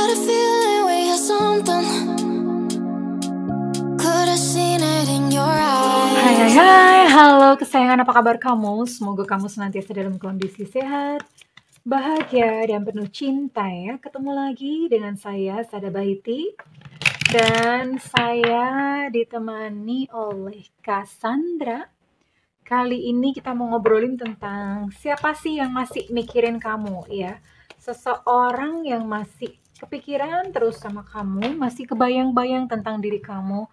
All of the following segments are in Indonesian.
got a feeling we had something. Could have seen it in your eyes. Hai, halo kesayangan, apa kabar kamu? Semoga kamu senantiasa dalam kondisi sehat, bahagia, dan penuh cinta ya. Ketemu lagi dengan saya, Sada Bahiti. Dan saya ditemani oleh Cassandra. Kali ini kita mau ngobrolin tentang siapa sih yang masih mikirin kamu ya. Seseorang yang masih kepikiran terus sama kamu, masih kebayang-bayang tentang diri kamu.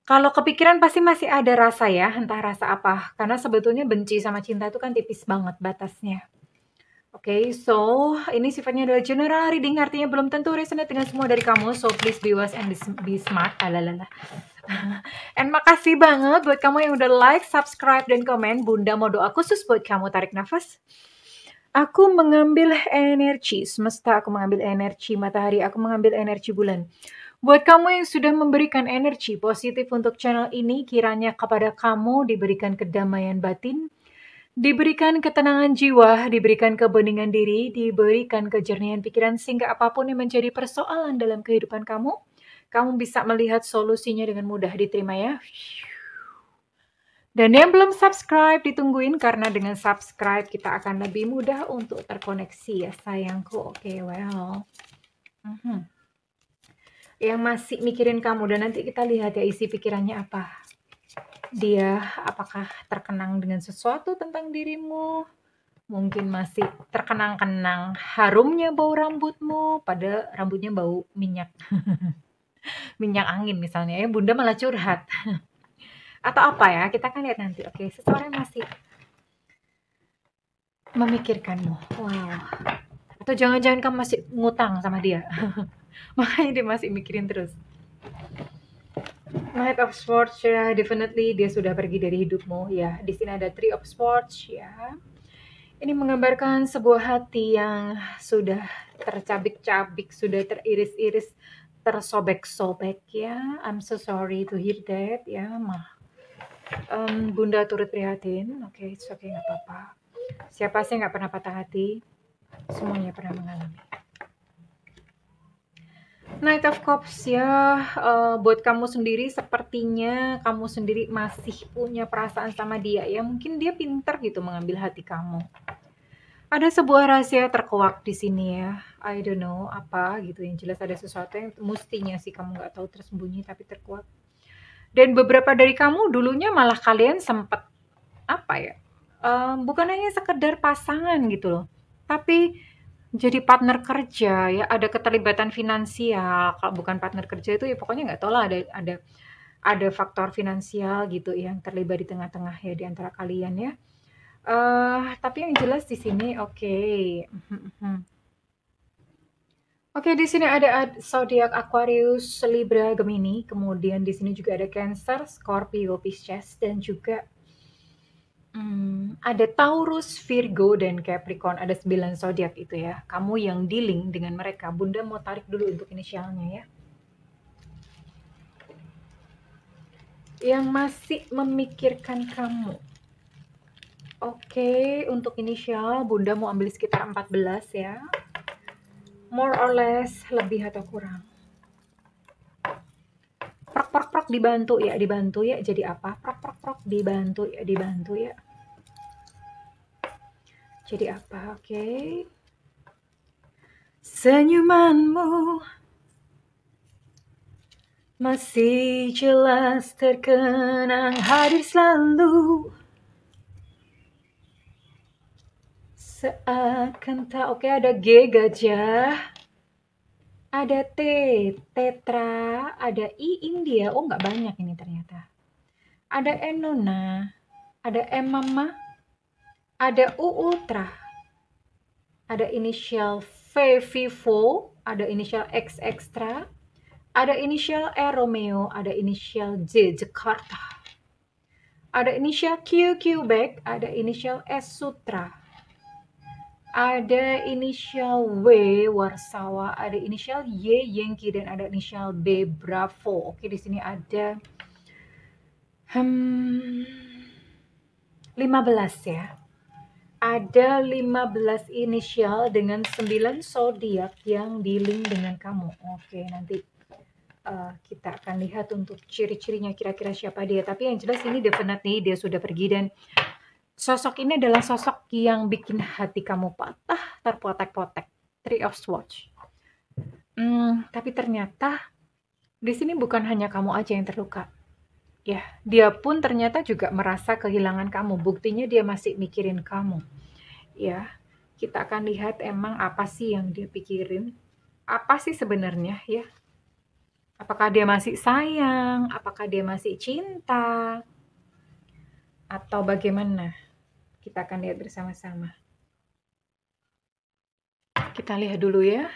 Kalau kepikiran pasti masih ada rasa ya, entah rasa apa. Karena sebetulnya benci sama cinta itu kan tipis banget batasnya. Oke, so ini sifatnya adalah general reading, artinya belum tentu resonate dengan semua dari kamu. So please be wise and be smart. Alalala. And makasih banget buat kamu yang udah like, subscribe, dan komen. Bunda mau doa khusus buat kamu. Tarik nafas. Aku mengambil energi semesta, aku mengambil energi matahari, aku mengambil energi bulan. Buat kamu yang sudah memberikan energi positif untuk channel ini, kiranya kepada kamu diberikan kedamaian batin, diberikan ketenangan jiwa, diberikan kebeningan diri, diberikan kejernihan pikiran, sehingga apapun yang menjadi persoalan dalam kehidupan kamu, kamu bisa melihat solusinya dengan mudah. Diterima ya. Dan yang belum subscribe, ditungguin, karena dengan subscribe kita akan lebih mudah untuk terkoneksi ya sayangku. Oke, well. Yang masih mikirin kamu, dan nanti kita lihat ya isi pikirannya apa. Dia apakah terkenang dengan sesuatu tentang dirimu? Mungkin masih terkenang-kenang harumnya bau rambutmu, pada rambutnya bau minyak. Minyak angin misalnya ya, bunda malah curhat. Atau apa ya, kita kan lihat nanti. Oke, seseorang masih memikirkanmu. Wow. Atau jangan-jangan kamu masih ngutang sama dia. Makanya dia masih mikirin terus. Knight of Swords ya, definitely dia sudah pergi dari hidupmu ya. Di sini ada Three of Swords ya. Ini menggambarkan sebuah hati yang sudah tercabik-cabik, sudah teriris-iris, tersobek-sobek ya. I'm so sorry to hear that ya, Bunda turut prihatin. Oke, it's okay, nggak apa-apa. Siapa sih nggak pernah patah hati? Semuanya pernah mengalami. Knight of Cups ya, buat kamu sendiri sepertinya kamu sendiri masih punya perasaan sama dia ya. Mungkin dia pintar gitu mengambil hati kamu. Ada sebuah rahasia terkuak di sini ya. I don't know apa gitu. Yang jelas ada sesuatu yang mestinya sih kamu nggak tahu tersembunyi tapi terkuak. Dan beberapa dari kamu dulunya malah kalian sempat apa ya? Bukan hanya sekedar pasangan gitu loh, tapi jadi partner kerja ya, ada keterlibatan finansial. Kalau bukan partner kerja itu ya pokoknya nggak tahu lah, ada faktor finansial gitu yang terlibat di tengah-tengah ya di antara kalian ya. Tapi yang jelas di sini oke. Oke, di sini ada zodiak Aquarius, Libra, Gemini, kemudian di sini juga ada Cancer, Scorpio, Pisces, dan juga ada Taurus, Virgo, dan Capricorn. Ada 9 zodiak itu ya. Kamu yang dealing dengan mereka. Bunda mau tarik dulu untuk inisialnya ya. Yang masih memikirkan kamu. Oke, untuk inisial Bunda mau ambil sekitar 14 ya. More or less, lebih atau kurang. Prok, dibantu ya. Jadi apa? Prok, dibantu ya. Jadi apa? Oke. Senyumanmu masih jelas terkenang, hadir selalu seakan tak. Oke, ada G, gajah. Ada T, tetra. Ada I, India. Oh, nggak banyak ini ternyata. Ada N, nona. Ada M, mama. Ada U, ultra. Ada inisial V, Vivo. Ada inisial X, extra. Ada inisial E, Romeo. Ada inisial J, Jakarta. Ada inisial Q, Quebec. Ada inisial S, Sutra. Ada inisial W, Warsawa. Ada inisial Y, Yankee. Dan ada inisial B, Bravo. Oke, di sini ada 15 ya. ada 15 inisial dengan 9 zodiak yang di-link dengan kamu. Oke, nanti kita akan lihat untuk ciri-cirinya kira-kira siapa dia. Tapi yang jelas ini definitely dia sudah pergi, dan sosok ini adalah sosok yang bikin hati kamu patah, terpotek-potek. Three of Swords. Tapi ternyata di sini bukan hanya kamu aja yang terluka. Ya, dia pun ternyata juga merasa kehilangan kamu. Buktinya dia masih mikirin kamu. Ya, kita akan lihat emang apa sih yang dia pikirin. Apa sih sebenarnya ya? Apakah dia masih sayang? Apakah dia masih cinta? Atau bagaimana? Kita akan lihat bersama-sama. Kita lihat dulu ya.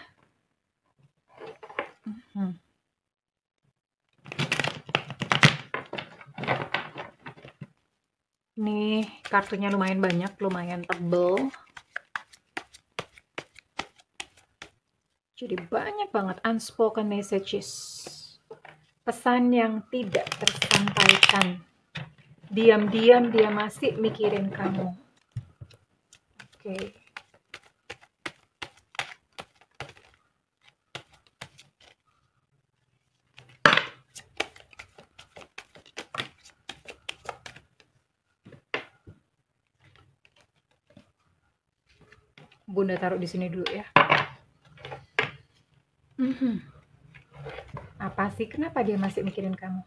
Nih, kartunya lumayan banyak, lumayan tebel. Jadi banyak banget unspoken messages. Pesan yang tidak tersampaikan. Diam-diam dia masih mikirin kamu. Oke. Bunda taruh di sini dulu ya. Apa sih? Kenapa dia masih mikirin kamu?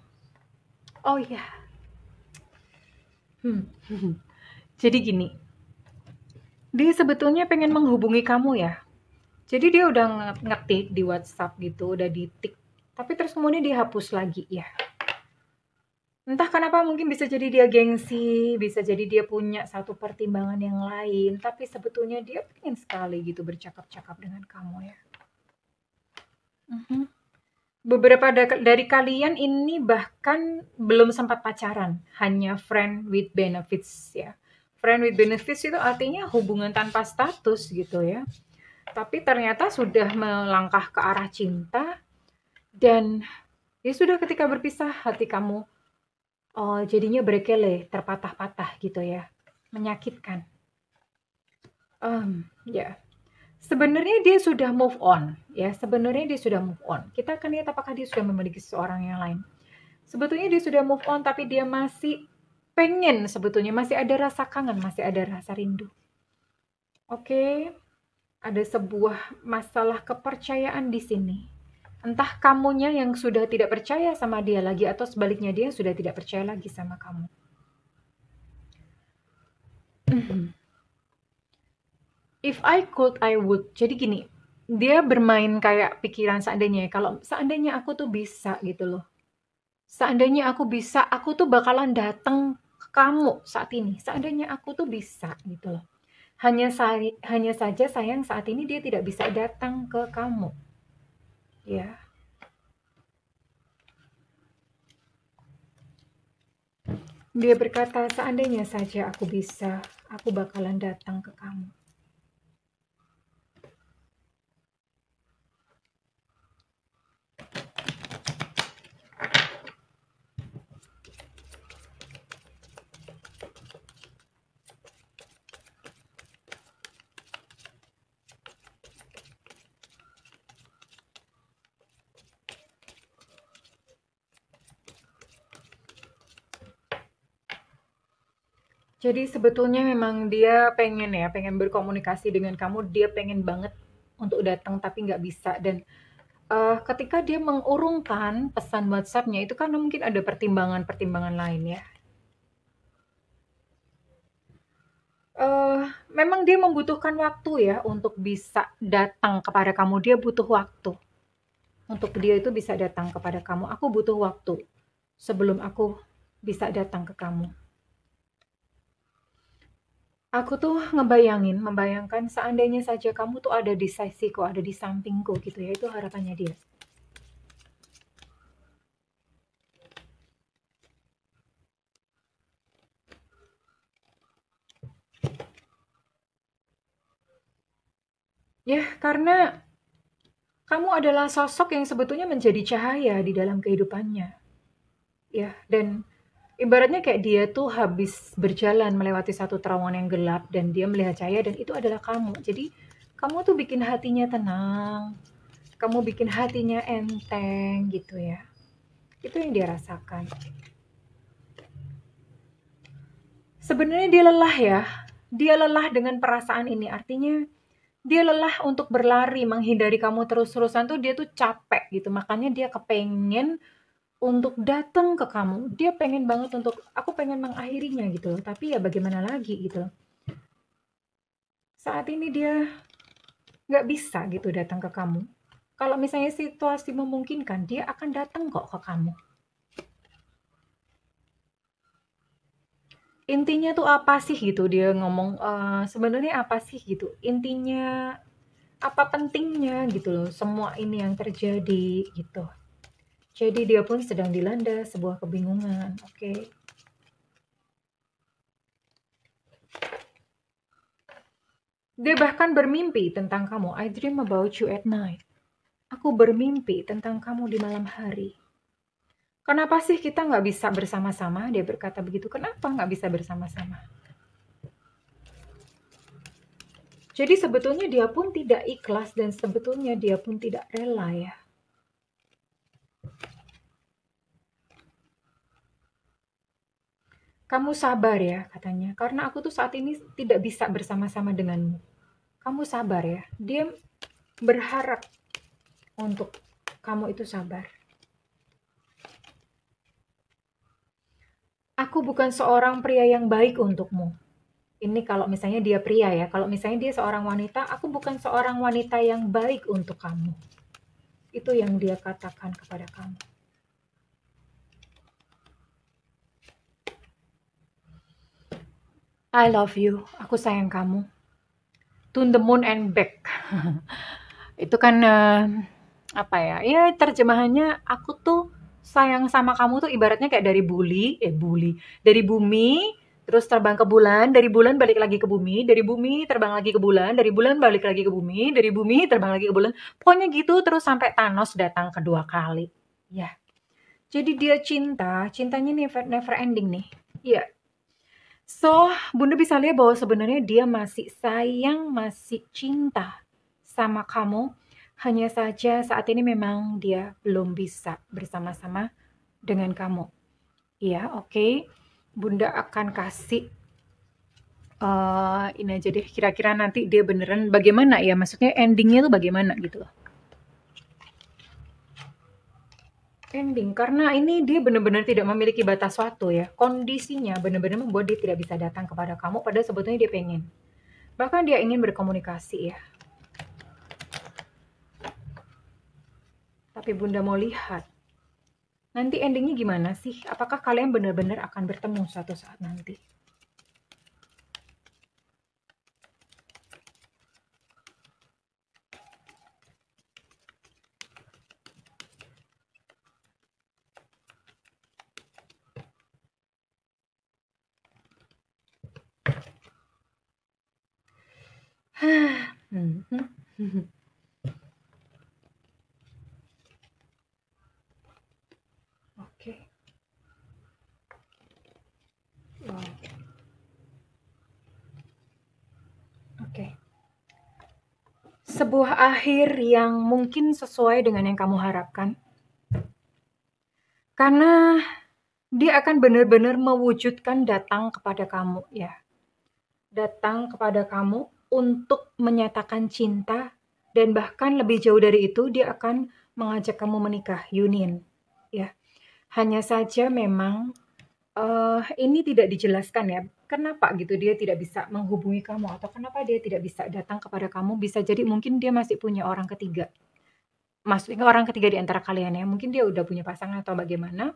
Oh iya. Jadi gini. Dia sebetulnya pengen menghubungi kamu ya. Jadi dia udah ngetik di WhatsApp gitu, udah ditik. Tapi terus kemudian dihapus lagi ya. Entah kenapa, mungkin bisa jadi dia gengsi, bisa jadi dia punya satu pertimbangan yang lain, tapi sebetulnya dia pengen sekali gitu bercakap-cakap dengan kamu ya. Beberapa dari kalian ini bahkan belum sempat pacaran, hanya friend with benefits ya. Friend with benefits itu artinya hubungan tanpa status gitu ya. Tapi ternyata sudah melangkah ke arah cinta, dan ya sudah, ketika berpisah hati kamu jadinya berkele, terpatah-patah gitu ya, menyakitkan. Ya, sebenarnya dia sudah move on ya. Sebenarnya dia sudah move on. Kita akan lihat apakah dia sudah memiliki seseorang yang lain. Sebetulnya dia sudah move on, tapi dia masih pengen, sebetulnya masih ada rasa kangen, masih ada rasa rindu. Oke, ada sebuah masalah kepercayaan di sini. Entah kamunya yang sudah tidak percaya sama dia lagi, atau sebaliknya dia sudah tidak percaya lagi sama kamu. If I could, I would. Jadi gini, dia bermain kayak pikiran seandainya. Kalau seandainya aku tuh bisa gitu loh. Seandainya aku bisa, aku tuh bakalan datang ke kamu saat ini. Seandainya aku tuh bisa gitu loh. Hanya saja sayang saat ini dia tidak bisa datang ke kamu. Ya. Dia berkata, seandainya saja aku bisa, aku bakalan datang ke kamu. Jadi sebetulnya memang dia pengen berkomunikasi dengan kamu, dia pengen banget untuk datang tapi nggak bisa. Dan ketika dia mengurungkan pesan WhatsApp-nya itu karena mungkin ada pertimbangan-pertimbangan lain ya. Memang dia membutuhkan waktu ya untuk bisa datang kepada kamu. Dia butuh waktu untuk dia itu bisa datang kepada kamu. Aku butuh waktu sebelum aku bisa datang ke kamu. Aku tuh membayangkan seandainya saja kamu tuh ada di sisiku, ada di sampingku gitu ya, itu harapannya dia. Ya, karena kamu adalah sosok yang sebetulnya menjadi cahaya di dalam kehidupannya. Ya, dan Ibaratnya kayak dia tuh habis berjalan melewati satu terowongan yang gelap dan dia melihat cahaya dan itu adalah kamu. Jadi kamu tuh bikin hatinya tenang, kamu bikin hatinya enteng gitu ya. Itu yang dia rasakan. Sebenarnya dia lelah ya. Dia lelah dengan perasaan ini. Artinya dia lelah untuk berlari menghindari kamu terus-terusan tuh dia tuh capek gitu. Makanya dia kepengen untuk datang ke kamu. Dia pengen banget untuk aku pengen mengakhirinya gitu loh. Tapi ya bagaimana lagi gitu. Saat ini dia nggak bisa gitu datang ke kamu. Kalau misalnya situasi memungkinkan, dia akan datang kok ke kamu. Intinya tuh apa sih gitu dia ngomong, sebenarnya apa sih gitu, intinya apa pentingnya gitu loh semua ini yang terjadi gitu. Jadi dia pun sedang dilanda sebuah kebingungan, oke. Dia bahkan bermimpi tentang kamu. I dream about you at night. Aku bermimpi tentang kamu di malam hari. Kenapa sih kita nggak bisa bersama-sama? Dia berkata begitu. Kenapa nggak bisa bersama-sama? Jadi sebetulnya dia pun tidak ikhlas dan sebetulnya dia pun tidak rela ya. Kamu sabar ya katanya. Karena aku tuh saat ini tidak bisa bersama-sama denganmu. Kamu sabar ya. Dia berharap untuk kamu itu sabar. Aku bukan seorang pria yang baik untukmu. Ini kalau misalnya dia pria ya. Kalau misalnya dia seorang wanita, aku bukan seorang wanita yang baik untuk kamu. Itu yang dia katakan kepada kamu. I love you. Aku sayang kamu. To the moon and back. Itu kan apa ya? Ya terjemahannya aku tuh sayang sama kamu tuh ibaratnya kayak dari dari bumi terus terbang ke bulan, dari bulan balik lagi ke bumi, dari bumi terbang lagi ke bulan, dari bulan balik lagi ke bumi, dari bumi terbang lagi ke bulan. Pokoknya gitu terus sampai Thanos datang kedua kali. Ya. Jadi dia cintanya never ending nih. Iya. So, Bunda bisa lihat bahwa sebenarnya dia masih sayang, masih cinta sama kamu. Hanya saja saat ini memang dia belum bisa bersama-sama dengan kamu. Iya, oke. Bunda akan kasih ini aja deh. Kira-kira nanti dia beneran bagaimana ya? Maksudnya endingnya tuh bagaimana gitu loh. Ending, karena ini dia benar-benar tidak memiliki batas waktu ya. Kondisinya benar-benar membuat dia tidak bisa datang kepada kamu, padahal sebetulnya dia pengen. Bahkan dia ingin berkomunikasi ya. Tapi Bunda mau lihat, nanti endingnya gimana sih? Apakah kalian benar-benar akan bertemu suatu saat nanti? Oke. Wow. Oke. Sebuah akhir yang mungkin sesuai dengan yang kamu harapkan. Karena dia akan benar-benar mewujudkan datang kepada kamu ya. Datang kepada kamu untuk menyatakan cinta dan bahkan lebih jauh dari itu dia akan mengajak kamu menikah, union ya. Hanya saja memang ini tidak dijelaskan ya. Kenapa gitu dia tidak bisa menghubungi kamu atau kenapa dia tidak bisa datang kepada kamu? Bisa jadi mungkin dia masih punya orang ketiga. Maksudnya orang ketiga di antara kalian ya. Mungkin dia udah punya pasangan atau bagaimana.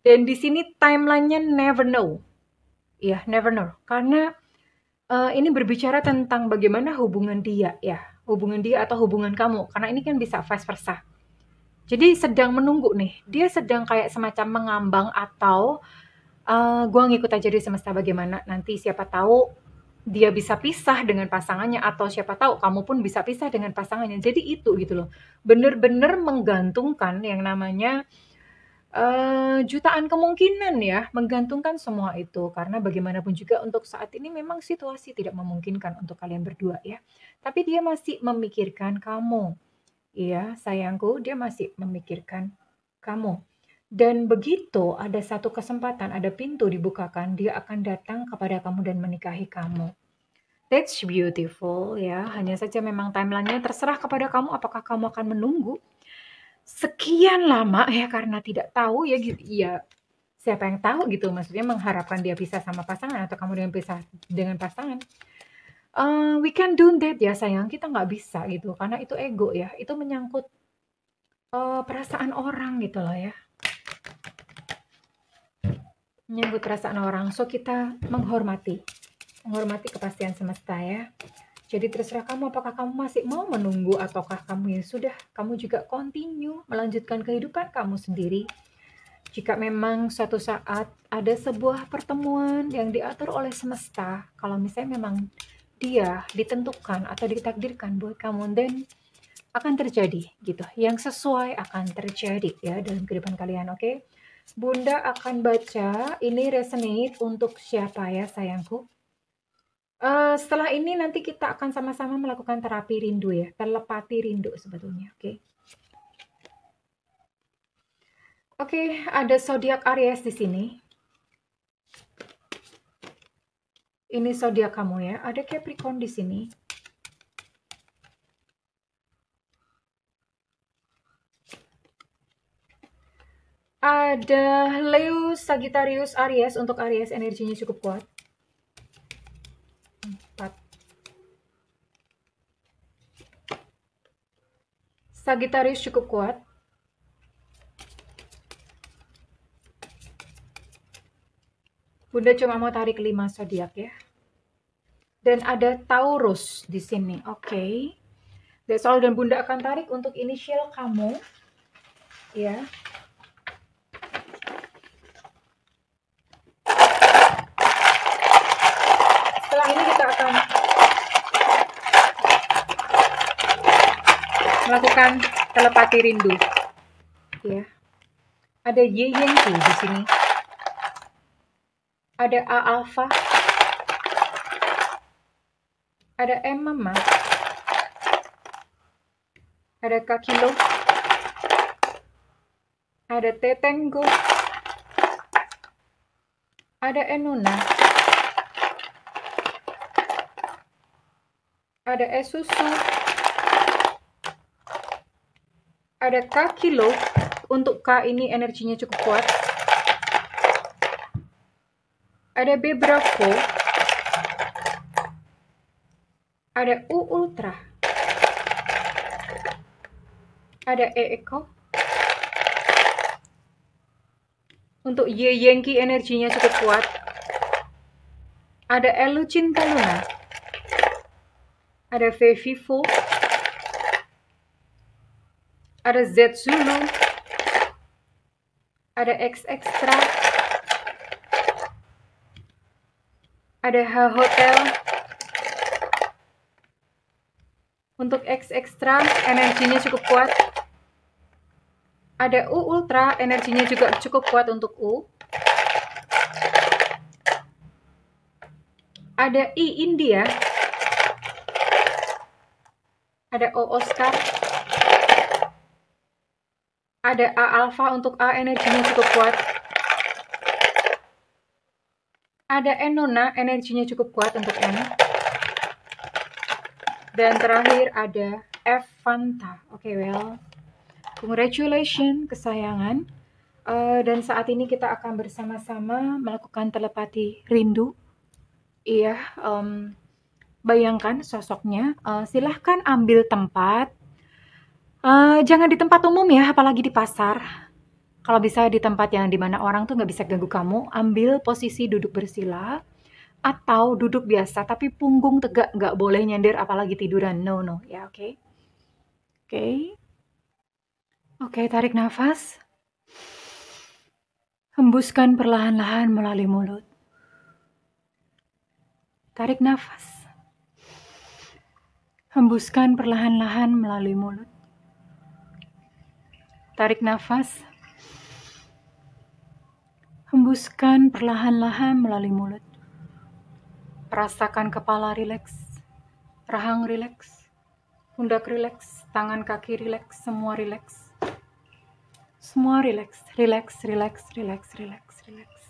Dan di sini timelinenya never know. Ya, never know. Karena ini berbicara tentang bagaimana hubungan dia ya. Hubungan dia atau hubungan kamu. Karena ini kan bisa vice versa. Jadi sedang menunggu nih. Dia sedang kayak semacam mengambang atau gue ngikut aja di semesta bagaimana. Nanti siapa tahu dia bisa pisah dengan pasangannya atau siapa tahu kamu pun bisa pisah dengan pasangannya. Jadi itu gitu loh. Bener-bener menggantungkan yang namanya Jutaan kemungkinan ya, menggantungkan semua itu. Karena bagaimanapun juga untuk saat ini memang situasi tidak memungkinkan untuk kalian berdua ya. Tapi dia masih memikirkan kamu. Iya, sayangku, dia masih memikirkan kamu. Dan begitu ada satu kesempatan, ada pintu dibukakan, dia akan datang kepada kamu dan menikahi kamu. That's beautiful ya. Hanya saja memang timeline-nya terserah kepada kamu apakah kamu akan menunggu sekian lama ya karena tidak tahu ya gitu. Ya, siapa yang tahu gitu, maksudnya mengharapkan dia pisah sama pasangan atau kamu dengan pisah dengan pasangan. We can do that ya sayang, kita nggak bisa gitu karena itu ego ya, itu menyangkut perasaan orang gitu loh ya, menyangkut perasaan orang. So kita menghormati kepastian semesta ya. Jadi terserah kamu apakah kamu masih mau menunggu ataukah kamu ya sudah, kamu juga continue melanjutkan kehidupan kamu sendiri. Jika memang suatu saat ada sebuah pertemuan yang diatur oleh semesta, kalau misalnya memang dia ditentukan atau ditakdirkan buat kamu, dan akan terjadi gitu. Yang sesuai akan terjadi ya dalam kehidupan kalian, oke? Bunda akan baca, ini resonate untuk siapa ya sayangku? Setelah ini nanti kita akan sama-sama melakukan terapi rindu ya, telepati rindu sebetulnya, oke? Oke, ada zodiak Aries di sini. Ini zodiak kamu ya. Ada Capricorn di sini. Ada Leo, Sagittarius, Aries. Untuk Aries energinya cukup kuat. 4. Sagittarius cukup kuat. Bunda cuma mau tarik 5 zodiak ya. Dan ada Taurus di sini. Oke. That's all. Dan Bunda akan tarik untuk inisial kamu. Ya. Setelah ini kita akan melakukan telepati rindu. Ya. Ada Y Yenki di sini. Ada A Alpha. Ada M Mama. Ada K Kilo. Ada T Tango. Ada Enuna. Ada E Susu. Ada K Kilo. Untuk K ini energinya cukup kuat. Ada B Bravo. Ada U Ultra. Ada E Eko. Untuk Y Yankee energinya cukup kuat. Ada L Cinta Luna. Ada V Vivo. Ada Z Zulu. Ada X Extra. Ada H Hotel. Untuk X Extra energinya cukup kuat. Ada U Ultra energinya juga cukup kuat untuk U. Ada I India. Ada O Oscar. Ada A Alpha, untuk A energinya cukup kuat. Ada Enona energinya cukup kuat untuk N. Dan terakhir ada F Fanta. Oke, well, congratulations kesayangan. Dan saat ini kita akan bersama-sama melakukan telepati rindu. Iya, bayangkan sosoknya. Silahkan ambil tempat. Jangan di tempat umum ya, apalagi di pasar. Kalau bisa di tempat yang dimana orang tuh nggak bisa ganggu kamu, ambil posisi duduk bersila atau duduk biasa, tapi punggung tegak, nggak boleh nyender apalagi tiduran. No, ya, oke. Oke, tarik nafas. Hembuskan perlahan-lahan melalui mulut. Tarik nafas. Hembuskan perlahan-lahan melalui mulut. Tarik nafas. Hembuskan perlahan-lahan melalui mulut. Rasakan kepala rileks, rahang rileks, pundak rileks, tangan kaki rileks, semua rileks. Semua rileks, rileks, rileks, rileks, rileks, rileks.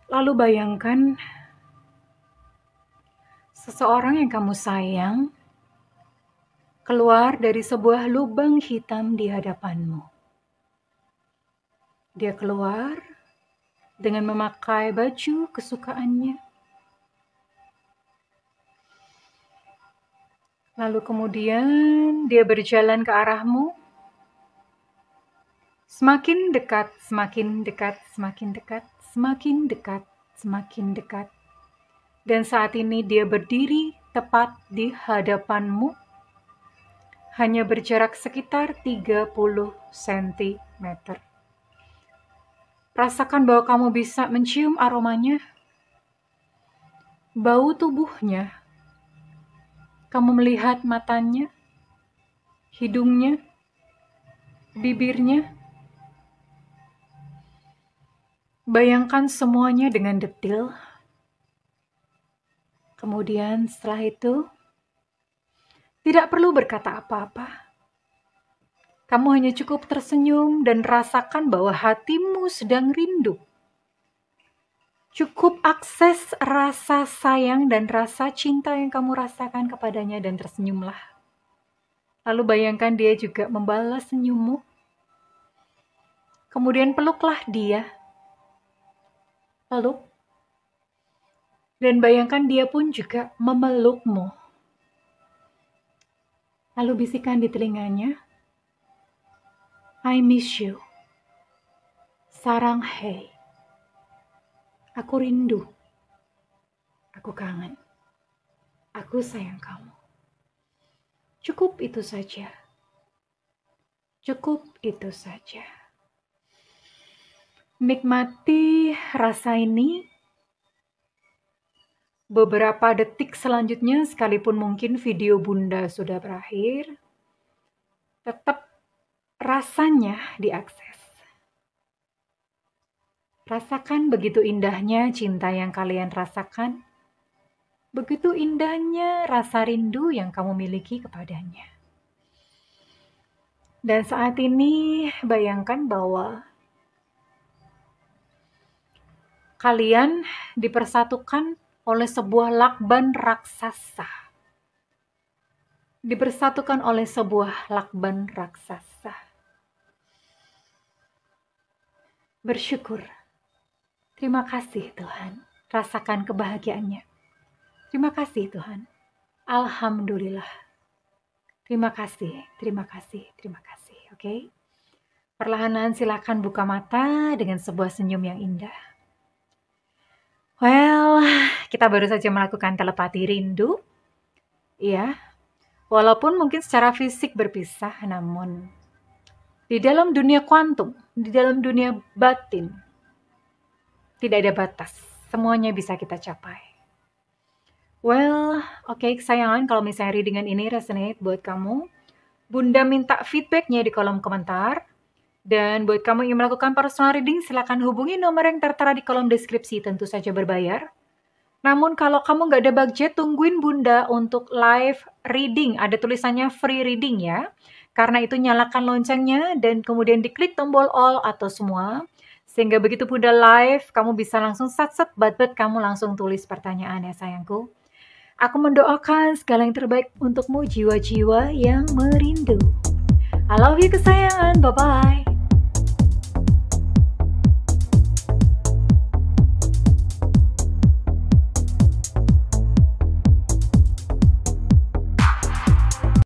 Lalu bayangkan seseorang yang kamu sayang keluar dari sebuah lubang hitam di hadapanmu. Dia keluar dengan memakai baju kesukaannya. Lalu kemudian dia berjalan ke arahmu. Semakin dekat, semakin dekat, semakin dekat, semakin dekat, semakin dekat. Dan saat ini dia berdiri tepat di hadapanmu. Hanya berjarak sekitar 30 cm. Rasakan bahwa kamu bisa mencium aromanya, bau tubuhnya. Kamu melihat matanya, hidungnya, bibirnya. Bayangkan semuanya dengan detail. Kemudian setelah itu, tidak perlu berkata apa-apa. Kamu hanya cukup tersenyum dan rasakan bahwa hatimu sedang rindu. Cukup akses rasa sayang dan rasa cinta yang kamu rasakan kepadanya dan tersenyumlah. Lalu bayangkan dia juga membalas senyummu. Kemudian peluklah dia. Peluk. Dan bayangkan dia pun juga memelukmu. Lalu bisikan di telinganya, I miss you. Sarang hei. Aku rindu. Aku kangen. Aku sayang kamu. Cukup itu saja. Cukup itu saja. Nikmati rasa ini. Beberapa detik selanjutnya, sekalipun mungkin video Bunda sudah berakhir, tetap rasanya diakses. Rasakan begitu indahnya cinta yang kalian rasakan. Begitu indahnya rasa rindu yang kamu miliki kepadanya. Dan saat ini bayangkan bahwa kalian dipersatukan oleh sebuah lakban raksasa. Dipersatukan oleh sebuah lakban raksasa. Bersyukur. Terima kasih Tuhan. Rasakan kebahagiaannya. Terima kasih Tuhan. Alhamdulillah. Terima kasih, terima kasih, terima kasih. Oke? Perlahan-lahan silakan buka mata dengan sebuah senyum yang indah. Well, kita baru saja melakukan telepati rindu. Iya. Walaupun mungkin secara fisik berpisah, namun di dalam dunia kuantum, di dalam dunia batin, tidak ada batas. Semuanya bisa kita capai. Well, oke, kesayangan, kalau misalnya readingan ini resonate buat kamu, Bunda minta feedbacknya di kolom komentar. Dan buat kamu yang melakukan personal reading, silakan hubungi nomor yang tertera di kolom deskripsi, tentu saja berbayar. Namun kalau kamu nggak ada budget, tungguin Bunda untuk live reading. Ada tulisannya free reading ya. Karena itu nyalakan loncengnya dan kemudian diklik tombol all atau semua. Sehingga begitu Bunda live, kamu bisa langsung sat-sat bat-bat, kamu langsung tulis pertanyaan ya sayangku. Aku mendoakan segala yang terbaik untukmu jiwa-jiwa yang merindu. I love you kesayangan, bye-bye.